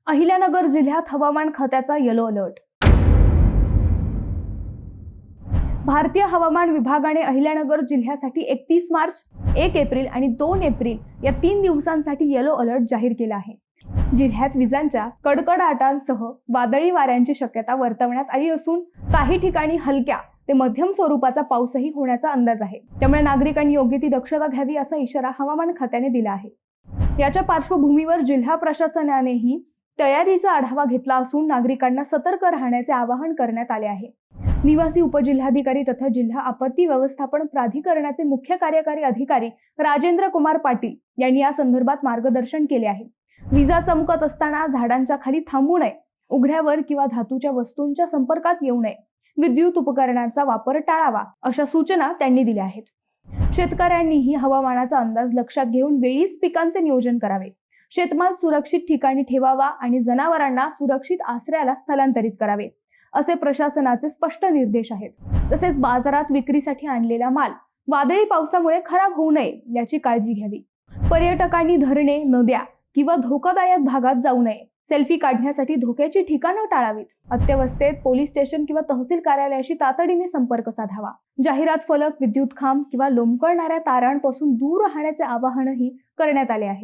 अहिल्यानगर जिल्ह्यात हवामान खात्याचा येलो अलर्ट। भारतीय हवामान विभागाने अहिल्यानगर जिल्ह्यासाठी 31 मार्च, 1 एप्रिल आणि 2 एप्रिल या 3 दिवसांसाठी येलो अलर्ट जाहीर केला आहे। जिल्ह्यात विजांच्या कडकडाटांसह वादळी वाऱ्यांची शक्यता वर्तवण्यात आली असून काही ठिकाणी हलक्या ते मध्यम स्वरूपाचा पाऊसही होण्याचा अंदाज आहे। त्यामुळे नागरिकांनी योग्य ती दक्षता घ्यावी असा इशारा हवामान खात्याने दिला आहे। याच्या पार्श्वभूमीवर जिल्हा प्रशासनानेही तयारीचा आढावा घेतला असून नागरिकांना सतर्क राहण्याचे आवाहन करण्यात आले आहे। निवासी उपजिल्हाधिकारी तथा जिल्हा आपत्ती व्यवस्थापन प्राधिकरणाचे मुख्य कार्यकारी अधिकारी राजेंद्र कुमार पाटील यांनी या संदर्भात मार्गदर्शन केले आहे। विजा चमकत असताना झाडांच्या खाली थांबू नये, उघड्यावर किंवा धातूच्या वस्तूंच्या संपर्कात येऊ नये, विद्युत उपकरणांचा वापर टाळावा अशा सूचना त्यांनी दिल्या आहेत। शेतकऱ्यांनीही हवामानाचा अंदाज लक्षात घेऊन वेळीच पिकांचे नियोजन करावे, शेतमाल सुरक्षित ठिकाणी ठेवावा आणि जनावरांना सुरक्षित आश्रयाला स्थलांतरित करावे असे प्रशासनाचे स्पष्ट निर्देश आहेत। तसेच बाजारात विक्रीसाठी आणलेला माल वादळी पावसामुळे खराब होऊ नये याची काळजी घ्यावी। पर्यटकांनी धरणे, नद्या किंवा धोकादायक भागात जाऊ नये। सेल्फी काढण्यासाठी धोक्याची ठिकाणं टाळावीत। अत्यवस्थेत पोलीस स्टेशन किंवा तहसील कार्यालयाशी तातडीने संपर्क साधावा। जाहिरात फलक, विद्युत खांब किंवा लोंबकळणाऱ्या तारांपासून दूर राहण्याचे आवाहनही करण्यात आले आहे।